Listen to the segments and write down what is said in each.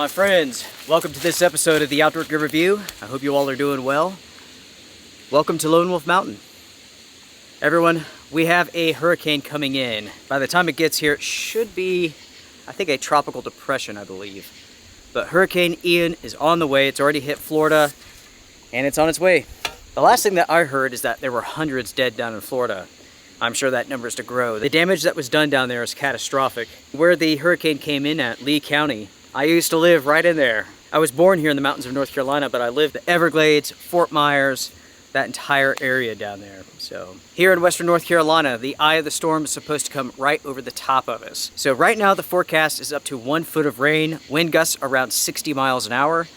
My friends, welcome to this episode of the Outdoor Gear Review. I hope you all are doing well. Welcome to Lone Wolf Mountain. Everyone, we have a hurricane coming in. By the time it gets here, it should be, I think, a tropical depression, I believe. But Hurricane Ian is on the way. It's already hit Florida, and it's on its way. The last thing that I heard is that there were hundreds dead down in Florida. I'm sure that number is to grow. The damage that was done down there is catastrophic. Where the hurricane came in at, Lee County, I used to live right in there. I was born here in the mountains of North Carolina, but I lived the Everglades, Fort Myers, that entire area down there. So here in Western North Carolina, the eye of the storm is supposed to come right over the top of us. So right now the forecast is up to 1 foot of rain, wind gusts around 60 miles an hour.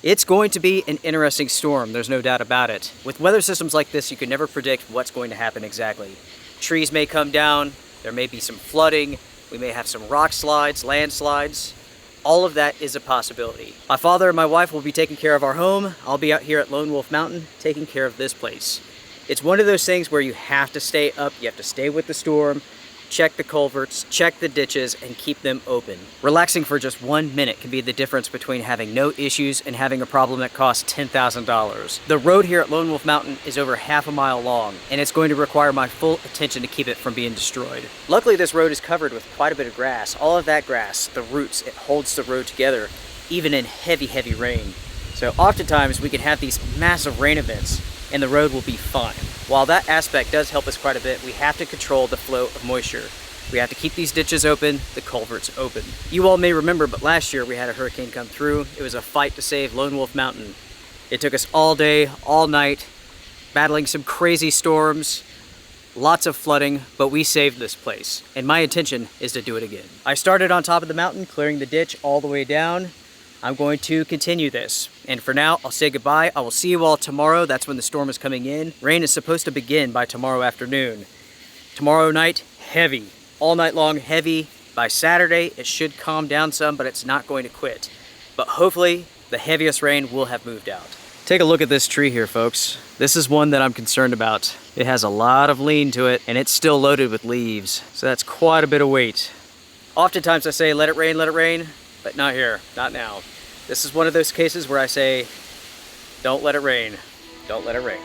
It's going to be an interesting storm, there's no doubt about it. With weather systems like this, you can never predict what's going to happen exactly. Trees may come down, there may be some flooding, we may have some rock slides, landslides. All of that is a possibility. My father and my wife will be taking care of our home. I'll be out here at Lone Wolf Mountain taking care of this place. It's one of those things where you have to stay up, you have to stay with the storm, check the culverts, check the ditches, and keep them open. Relaxing for just 1 minute can be the difference between having no issues and having a problem that costs $10,000. The road here at Lone Wolf Mountain is over half a mile long, and it's going to require my full attention to keep it from being destroyed. Luckily, this road is covered with quite a bit of grass. All of that grass, the roots, it holds the road together, even in heavy, heavy rain. So oftentimes we can have these massive rain events, and the road will be fine. While that aspect does help us quite a bit, we have to control the flow of moisture. We have to keep these ditches open, the culverts open. You all may remember, but last year we had a hurricane come through. It was a fight to save Lone Wolf Mountain. It took us all day, all night, battling some crazy storms, lots of flooding, but we saved this place. And my intention is to do it again. I started on top of the mountain, clearing the ditch all the way down. I'm going to continue this. And for now, I'll say goodbye. I will see you all tomorrow. That's when the storm is coming in. Rain is supposed to begin by tomorrow afternoon. Tomorrow night, heavy. All night long, heavy. By Saturday, it should calm down some, but it's not going to quit. But hopefully, the heaviest rain will have moved out. Take a look at this tree here, folks. This is one that I'm concerned about. It has a lot of lean to it, and it's still loaded with leaves. So that's quite a bit of weight. Oftentimes I say, let it rain, but not here, not now. This is one of those cases where I say, don't let it rain, don't let it rain.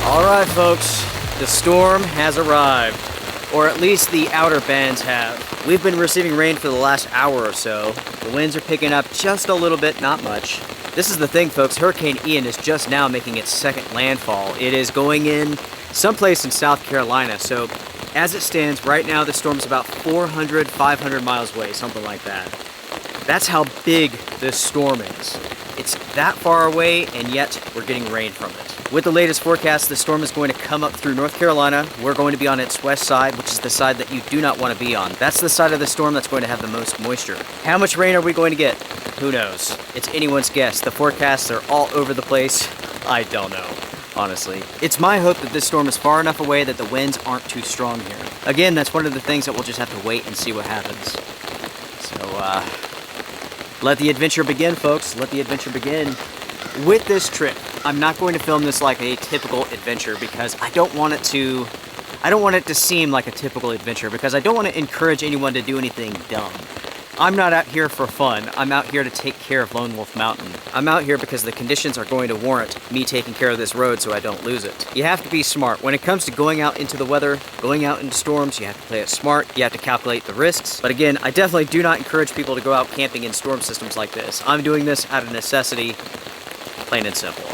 Alright folks, the storm has arrived, or at least the outer bands have. We've been receiving rain for the last hour or so. The winds are picking up just a little bit, not much. This is the thing folks, Hurricane Ian is just now making its second landfall. It is going in someplace in South Carolina, so as it stands right now the storm's about 400, 500 miles away, something like that. That's how big this storm is. It's that far away, and yet we're getting rain from it. With the latest forecast, the storm is going to come up through North Carolina. We're going to be on its west side, which is the side that you do not want to be on. That's the side of the storm that's going to have the most moisture. How much rain are we going to get? Who knows? It's anyone's guess. The forecasts are all over the place. I don't know, honestly. It's my hope that this storm is far enough away that the winds aren't too strong here. Again, that's one of the things that we'll just have to wait and see what happens. So, let the adventure begin, folks. Let the adventure begin. With this trip, I'm not going to film this like a typical adventure because I don't want it to seem like a typical adventure because I don't want to encourage anyone to do anything dumb. I'm not out here for fun. I'm out here to take care of Lone Wolf Mountain. I'm out here because the conditions are going to warrant me taking care of this road so I don't lose it. You have to be smart. When it comes to going out into the weather, going out into storms, you have to play it smart. You have to calculate the risks. But again, I definitely do not encourage people to go out camping in storm systems like this. I'm doing this out of necessity, plain and simple.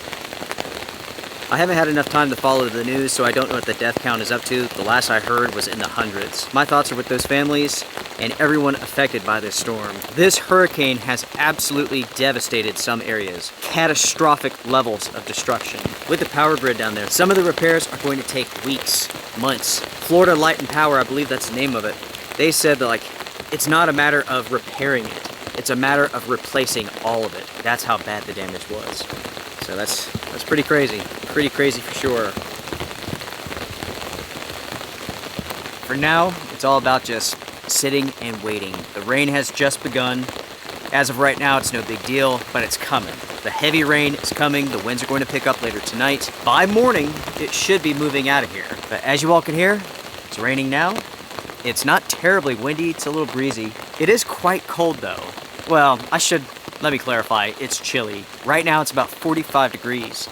I haven't had enough time to follow the news, so I don't know what the death count is up to. The last I heard was in the hundreds. My thoughts are with those families and everyone affected by this storm. This hurricane has absolutely devastated some areas. Catastrophic levels of destruction. With the power grid down there, some of the repairs are going to take weeks, months. Florida Light and Power, I believe that's the name of it, they said that like, it's not a matter of repairing it. It's a matter of replacing all of it. That's how bad the damage was. So that's pretty crazy. Pretty crazy for sure. For now, it's all about just sitting and waiting. The rain has just begun. As of right now, it's no big deal, but it's coming. The heavy rain is coming. The winds are going to pick up later tonight. By morning, it should be moving out of here. But as you all can hear, it's raining now. It's not terribly windy, it's a little breezy. It is quite cold though. Well, let me clarify, it's chilly. Right now it's about 45 degrees.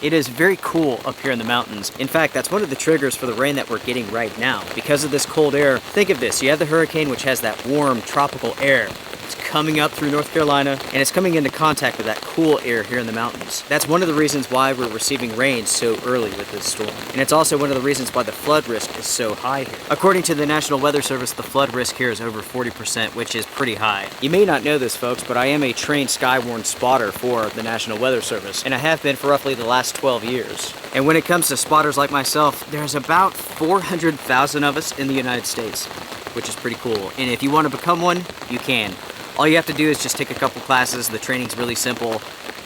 It is very cool up here in the mountains. In fact, that's one of the triggers for the rain that we're getting right now. Because of this cold air, think of this, you have the hurricane which has that warm tropical air. It's coming up through North Carolina and it's coming into contact with that cool air here in the mountains. That's one of the reasons why we're receiving rain so early with this storm. And it's also one of the reasons why the flood risk is so high here. According to the National Weather Service, the flood risk here is over 40%, which is pretty high. You may not know this, folks, but I am a trained skywarn spotter for the National Weather Service, and I have been for roughly the last 12 years. And when it comes to spotters like myself, there's about 400,000 of us in the United States, which is pretty cool. And if you want to become one, you can. All you have to do is just take a couple classes. The training's really simple,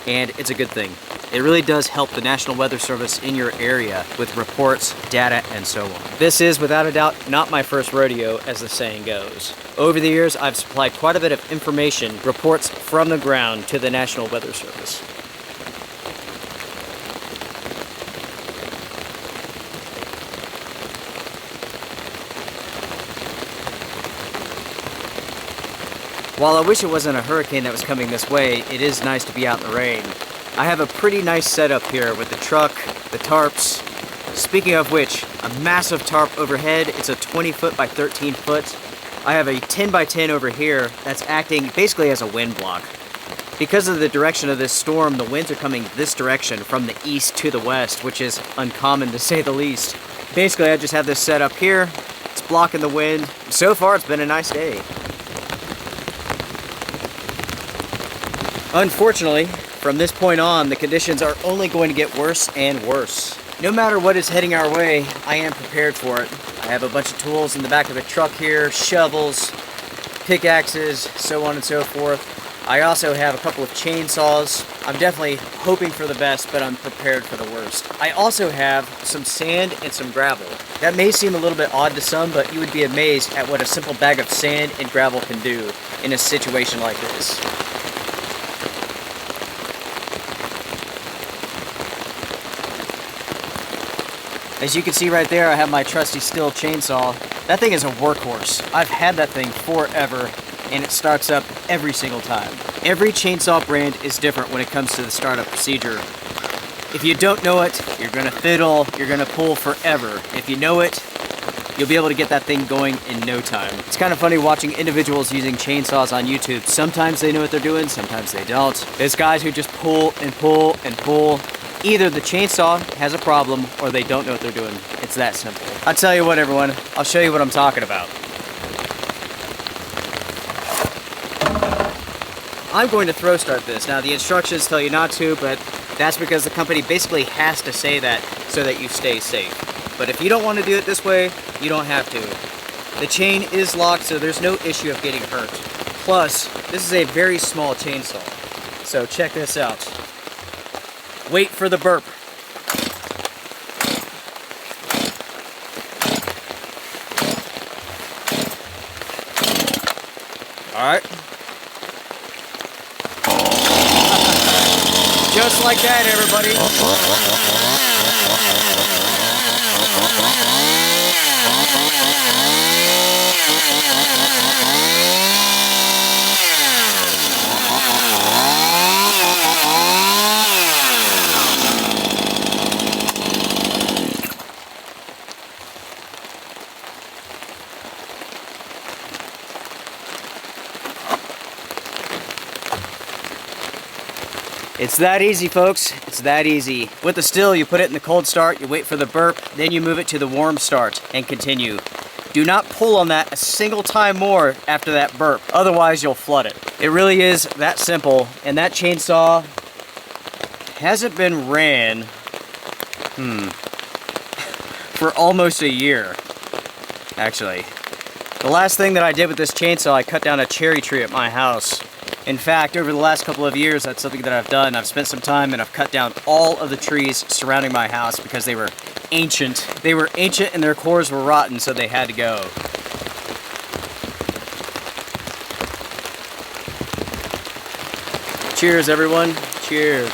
and it's a good thing. It really does help the National Weather Service in your area with reports, data, and so on. This is, without a doubt, not my first rodeo, as the saying goes. Over the years, I've supplied quite a bit of information, reports from the ground to the National Weather Service. While I wish it wasn't a hurricane that was coming this way, it is nice to be out in the rain. I have a pretty nice setup here with the truck, the tarps. Speaking of which, a massive tarp overhead. It's a 20 foot by 13 foot. I have a 10 by 10 over here that's acting basically as a wind block. Because of the direction of this storm, the winds are coming this direction from the east to the west, which is uncommon to say the least. Basically, I just have this set up here. It's blocking the wind. So far, it's been a nice day. Unfortunately, from this point on, the conditions are only going to get worse and worse. No matter what is heading our way, I am prepared for it. I have a bunch of tools in the back of the truck here, shovels, pickaxes, so on and so forth. I also have a couple of chainsaws. I'm definitely hoping for the best, but I'm prepared for the worst. I also have some sand and some gravel. That may seem a little bit odd to some, but you would be amazed at what a simple bag of sand and gravel can do in a situation like this. As you can see right there, I have my trusty Stihl chainsaw. That thing is a workhorse. I've had that thing forever, and it starts up every single time. Every chainsaw brand is different when it comes to the startup procedure. If you don't know it, you're gonna fiddle, you're gonna pull forever. If you know it, you'll be able to get that thing going in no time. It's kind of funny watching individuals using chainsaws on YouTube. Sometimes they know what they're doing, sometimes they don't. There's guys who just pull and pull and pull. Either the chainsaw has a problem or they don't know what they're doing. It's that simple. I'll tell you what, everyone, I'll show you what I'm talking about. I'm going to throw start this. Now the instructions tell you not to, but that's because the company basically has to say that so that you stay safe. But if you don't want to do it this way, you don't have to. The chain is locked, so there's no issue of getting hurt. Plus, this is a very small chainsaw. So check this out. Wait for the burp. All right. Just like that, everybody. It's that easy, folks. It's that easy. With the still, you put it in the cold start, you wait for the burp, then you move it to the warm start and continue. Do not pull on that a single time more after that burp, otherwise you'll flood it. It really is that simple, and that chainsaw hasn't been ran for almost a year, actually. The last thing that I did with this chainsaw, I cut down a cherry tree at my house. In fact, over the last couple of years, that's something that I've done. I've spent some time and I've cut down all of the trees surrounding my house because they were ancient. They were ancient and their cores were rotten, so they had to go. Cheers, everyone. Cheers.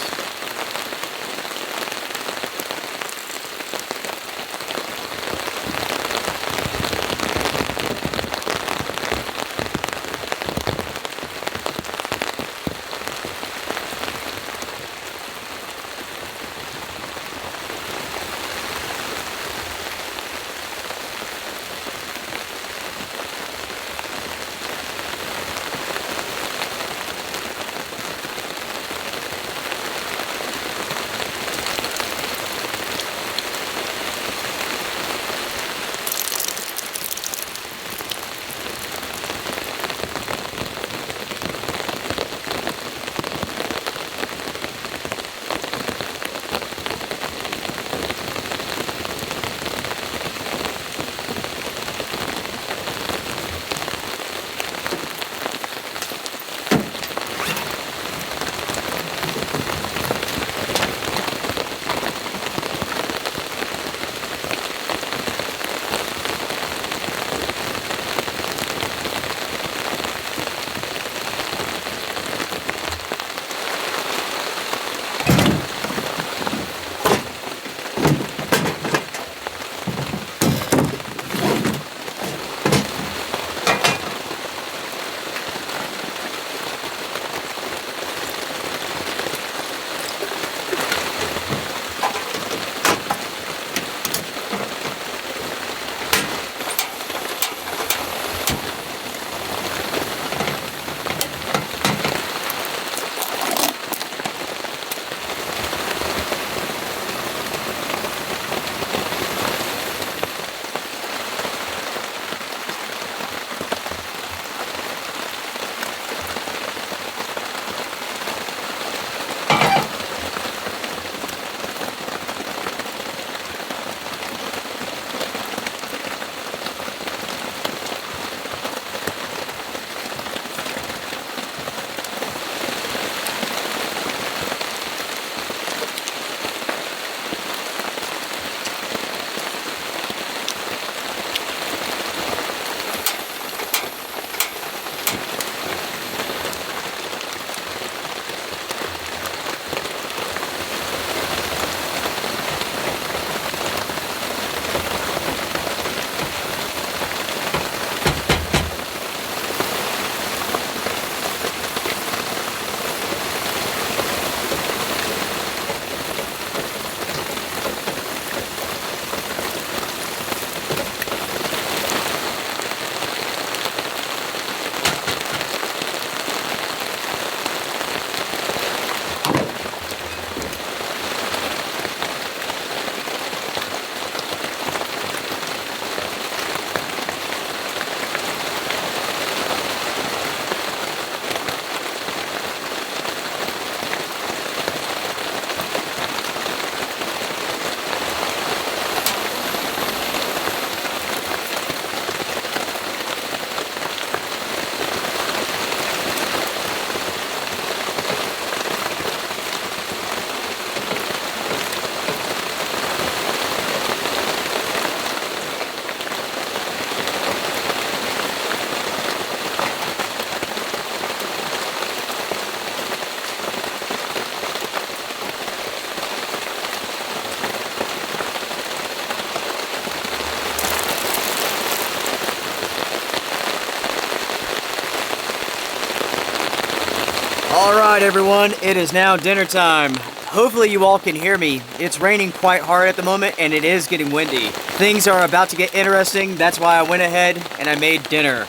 Alright everyone, it is now dinner time. Hopefully you all can hear me. It's raining quite hard at the moment and it is getting windy. Things are about to get interesting, that's why I went ahead and I made dinner.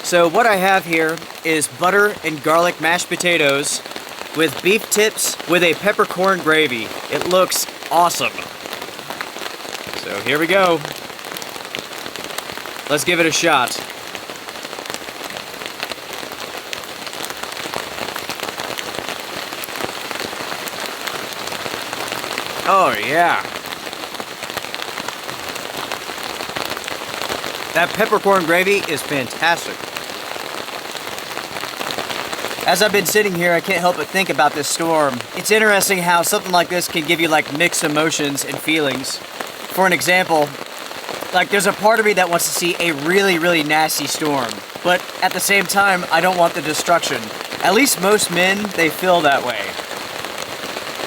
So what I have here is butter and garlic mashed potatoes, with beef tips with a peppercorn gravy. It looks awesome. So here we go. Let's give it a shot. Oh yeah. That peppercorn gravy is fantastic. As I've been sitting here, I can't help but think about this storm. It's interesting how something like this can give you like mixed emotions and feelings. For an example, like there's a part of me that wants to see a really, really nasty storm. But at the same time, I don't want the destruction. At least most men, they feel that way.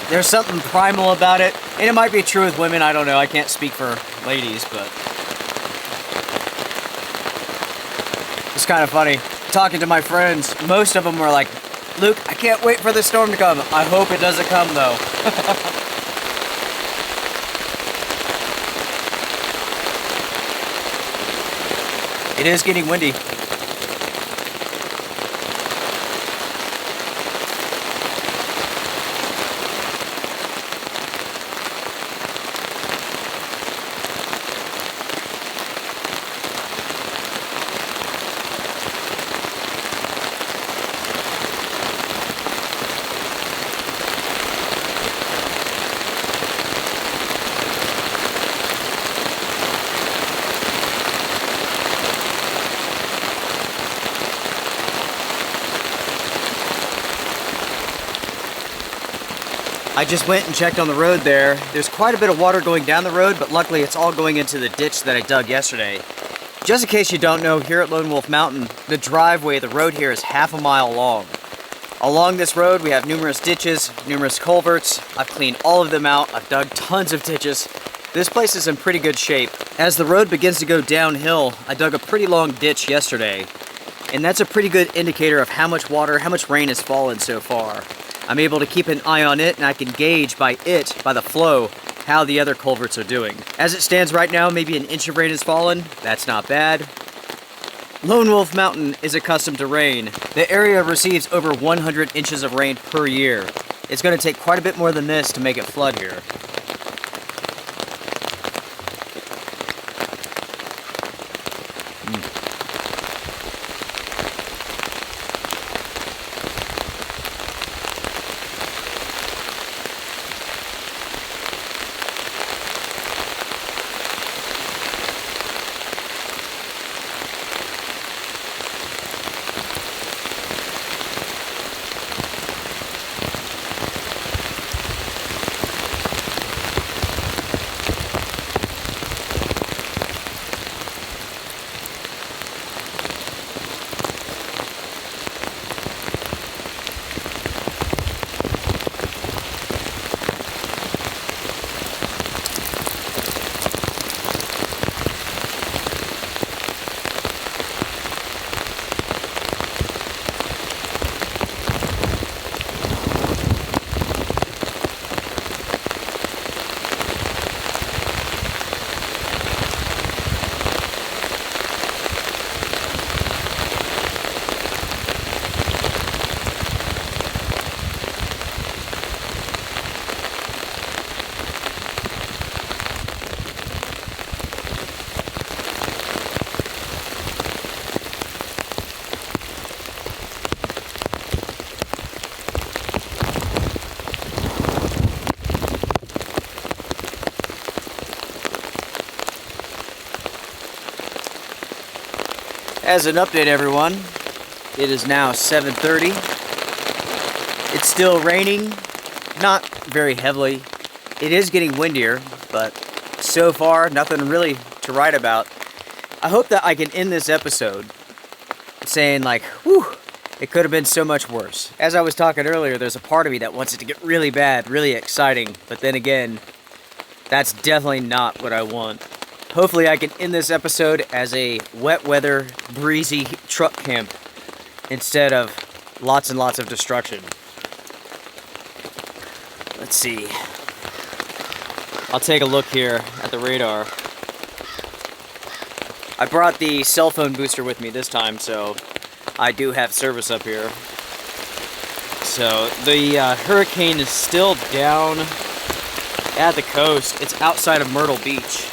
There's something primal about it. And it might be true with women, I don't know. I can't speak for ladies, but it's kind of funny. Talking to my friends, most of them were like, Luke, I can't wait for the storm to come. I hope it doesn't come though. It is getting windy. I just went and checked on the road there. There's quite a bit of water going down the road, but luckily it's all going into the ditch that I dug yesterday. Just in case you don't know, here at Lone Wolf Mountain, the driveway, the road here is half a mile long. Along this road, we have numerous ditches, numerous culverts. I've cleaned all of them out. I've dug tons of ditches. This place is in pretty good shape. As the road begins to go downhill, I dug a pretty long ditch yesterday. And that's a pretty good indicator of how much water, how much rain has fallen so far. I'm able to keep an eye on it, and I can gauge by the flow, how the other culverts are doing. As it stands right now, maybe an inch of rain has fallen. That's not bad. Lone Wolf Mountain is accustomed to rain. The area receives over 100 inches of rain per year. It's going to take quite a bit more than this to make it flood here. As an update, everyone, it is now 7:30. It's still raining, not very heavily. It is getting windier, but so far, nothing really to write about. I hope that I can end this episode saying like, whew, it could have been so much worse. As I was talking earlier, there's a part of me that wants it to get really bad, really exciting, but then again, that's definitely not what I want. Hopefully I can end this episode as a wet weather, breezy truck camp instead of lots and lots of destruction. Let's see. I'll take a look here at the radar. I brought the cell phone booster with me this time, so I do have service up here. So the hurricane is still down at the coast. It's outside of Myrtle Beach.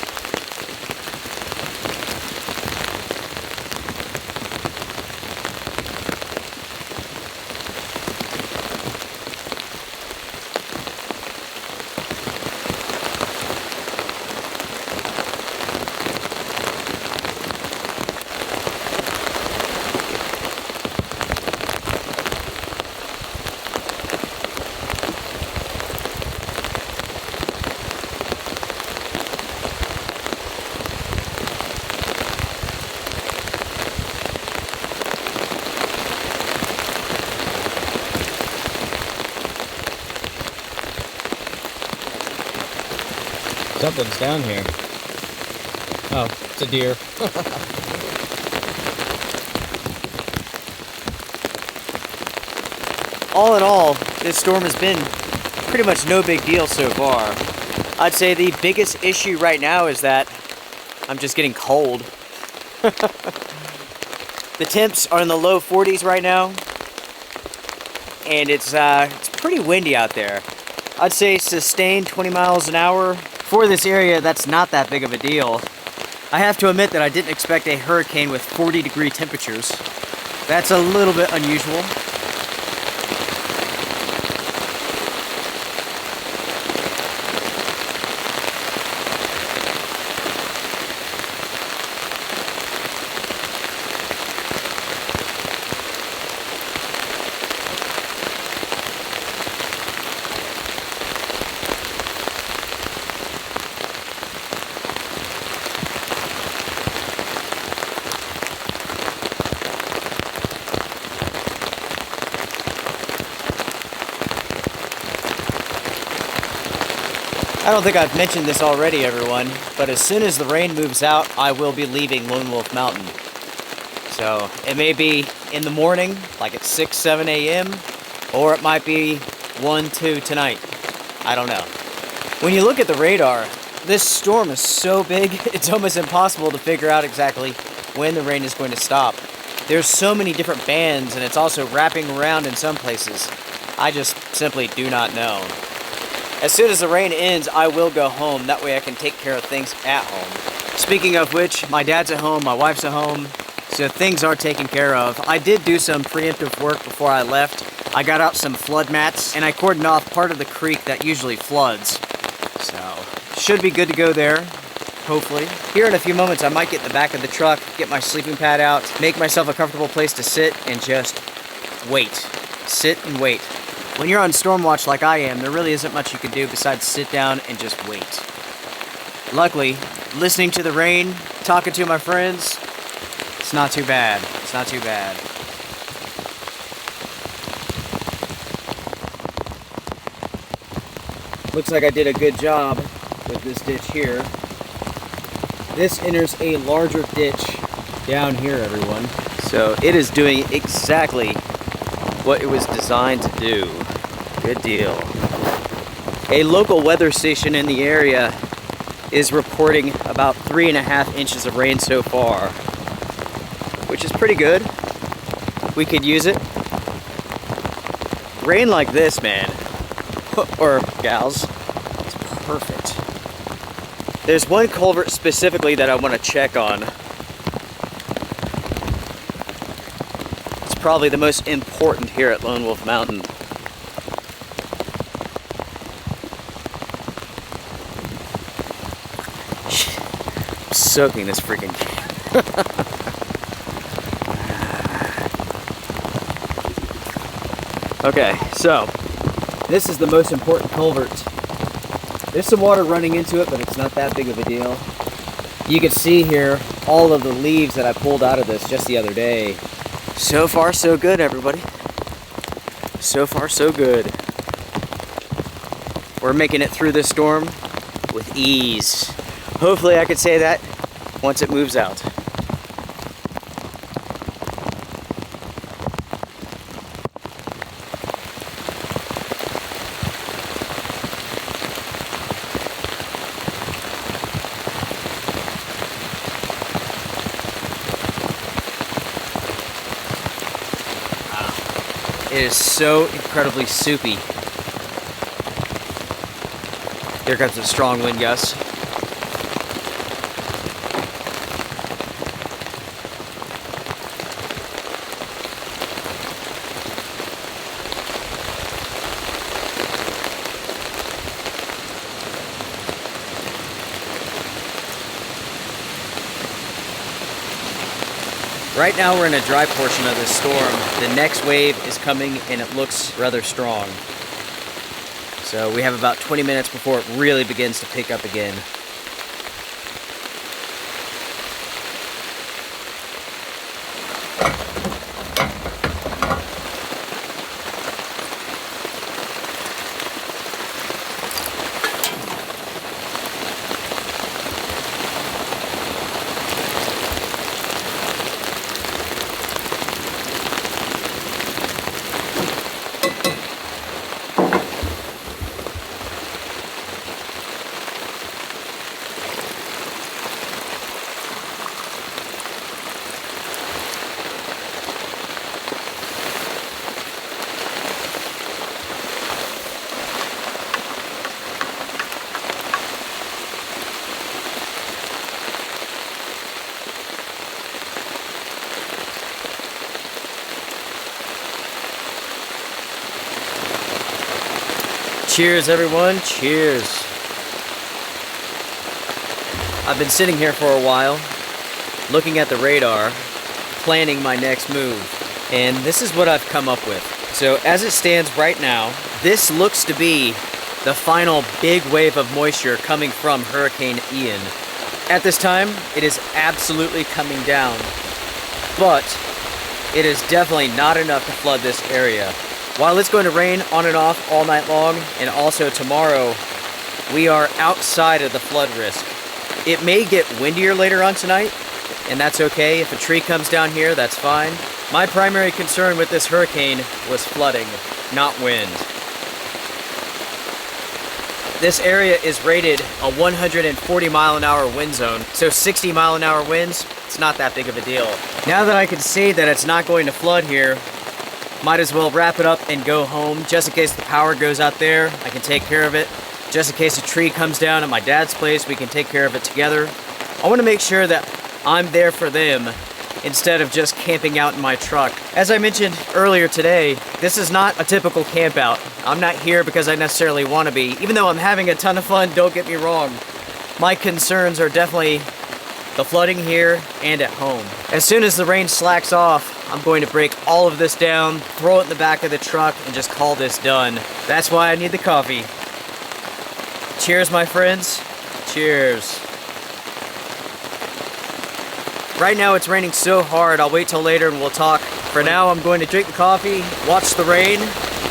Something's down here. Oh, it's a deer. All in all, this storm has been pretty much no big deal so far. I'd say the biggest issue right now is that I'm just getting cold. The temps are in the low 40s right now, and it's pretty windy out there. I'd say sustained 20 miles an hour. For this area, that's not that big of a deal. I have to admit that I didn't expect a hurricane with 40-degree temperatures. That's a little bit unusual. I don't think I've mentioned this already, everyone, but as soon as the rain moves out, I will be leaving Lone Wolf Mountain. So it may be in the morning, like at 6, 7 a.m., or it might be 1, 2 tonight. I don't know. When you look at the radar, this storm is so big, it's almost impossible to figure out exactly when the rain is going to stop. There's so many different bands, and it's also wrapping around in some places. I just simply do not know. As soon as the rain ends, I will go home. That way I can take care of things at home. Speaking of which, my dad's at home, my wife's at home, so things are taken care of. I did do some preemptive work before I left. I got out some flood mats, and I cordoned off part of the creek that usually floods. So, should be good to go there, hopefully. Here in a few moments, I might get in the back of the truck, get my sleeping pad out, make myself a comfortable place to sit, and just wait. Sit and wait. When you're on storm watch like I am, there really isn't much you can do besides sit down and just wait. Luckily, listening to the rain, talking to my friends, it's not too bad. It's not too bad. Looks like I did a good job with this ditch here. This enters a larger ditch down here, everyone. So it is doing exactly what it was designed to do. Good deal. A local weather station in the area is reporting about 3.5 inches of rain so far, which is pretty good. We could use it. Rain like this, man, or gals, it's perfect. There's one culvert specifically that I want to check on. Probably the most important here at Lone Wolf Mountain. I'm soaking this freaking Okay, so this is the most important culvert. There's some water running into it, but it's not that big of a deal. You can see here all of the leaves that I pulled out of this just the other day. So far, so good, everybody. So far, so good. We're making it through this storm with ease. Hopefully, I could say that once it moves out. It is so incredibly soupy. Here comes a strong wind gust. Right now we're in a dry portion of this storm. The next wave is coming and it looks rather strong. So we have about 20 minutes before it really begins to pick up again. Cheers, everyone. Cheers. I've been sitting here for a while, looking at the radar, planning my next move. And this is what I've come up with. So as it stands right now, this looks to be the final big wave of moisture coming from Hurricane Ian. At this time, it is absolutely coming down, but it is definitely not enough to flood this area. While it's going to rain on and off all night long, and also tomorrow, we are outside of the flood risk. It may get windier later on tonight, and that's okay. If a tree comes down here, that's fine. My primary concern with this hurricane was flooding, not wind. This area is rated a 140 mile an hour wind zone, so 60 mile an hour winds, it's not that big of a deal. Now that I can see that it's not going to flood here, might as well wrap it up and go home. Just in case the power goes out there, I can take care of it. Just in case a tree comes down at my dad's place, we can take care of it together. I want to make sure that I'm there for them instead of just camping out in my truck. As I mentioned earlier today, this is not a typical camp out. I'm not here because I necessarily want to be. Even though I'm having a ton of fun, don't get me wrong. My concerns are definitely the flooding here and at home. As soon as the rain slacks off, I'm going to break all of this down, throw it in the back of the truck, and just call this done. That's why I need the coffee. Cheers, my friends. Cheers. Right now it's raining so hard, I'll wait till later and we'll talk. For now, I'm going to drink the coffee, watch the rain,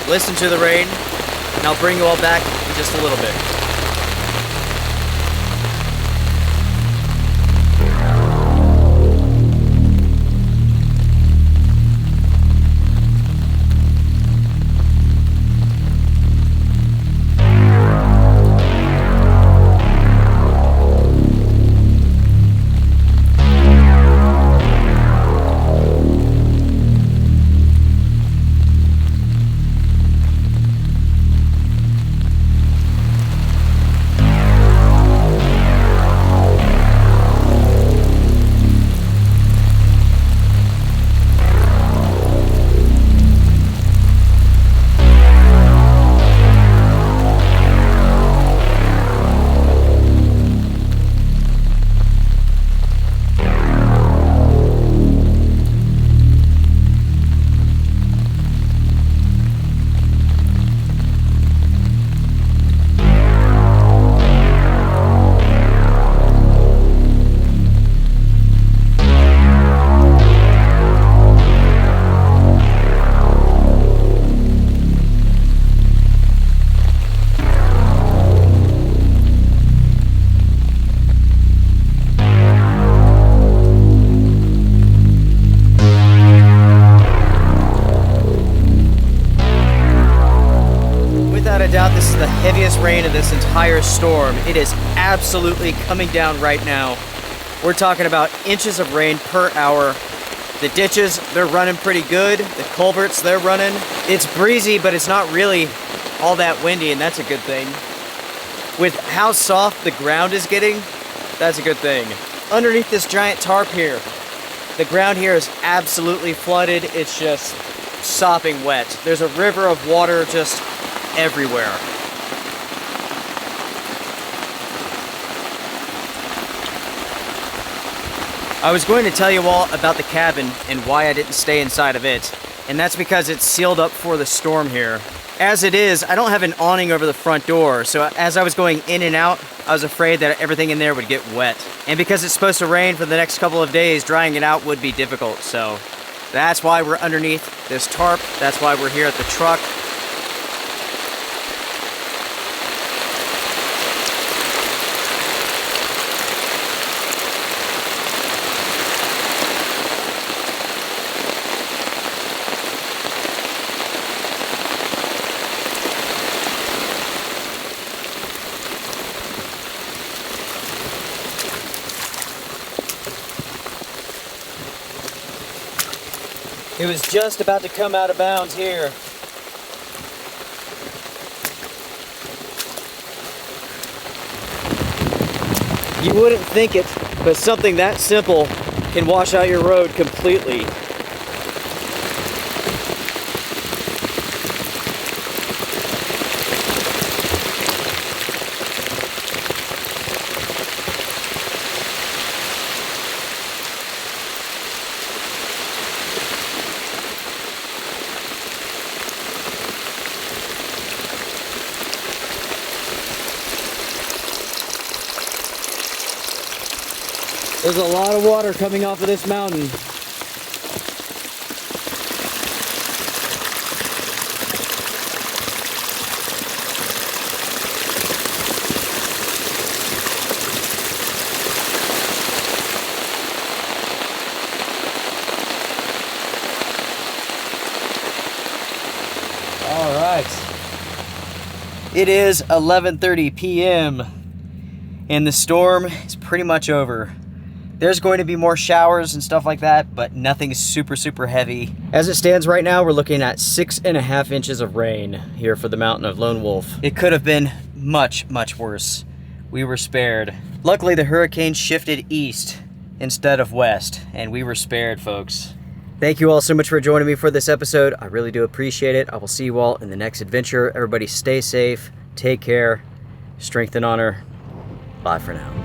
listen to the rain, and I'll bring you all back in just a little bit. This is the heaviest rain of this entire storm. It is absolutely coming down right now. We're talking about inches of rain per hour. The ditches, they're running pretty good. The culverts, they're running. It's breezy, but it's not really all that windy, and that's a good thing. With how soft the ground is getting, that's a good thing. Underneath this giant tarp here, the ground here is absolutely flooded. It's just sopping wet. There's a river of water just everywhere. I was going to tell you all about the cabin and why I didn't stay inside of it, and that's because it's sealed up for the storm here. As it is, I don't have an awning over the front door, so as I was going in and out, I was afraid that everything in there would get wet. And because it's supposed to rain for the next couple of days, drying it out would be difficult, so that's why we're underneath this tarp. That's why we're here at the truck. It was just about to come out of bounds here. You wouldn't think it, but something that simple can wash out your road completely. There's a lot of water coming off of this mountain. All right. It is 11:30 p.m. and the storm is pretty much over. There's going to be more showers and stuff like that, but nothing super heavy. As it stands right now, we're looking at 6.5 inches of rain here for the mountain of Lone Wolf. It could have been much worse. We were spared. Luckily, the hurricane shifted east instead of west, and we were spared, folks. Thank you all so much for joining me for this episode. I really do appreciate it. I will see you all in the next adventure. Everybody stay safe, take care, strength and honor. Bye for now.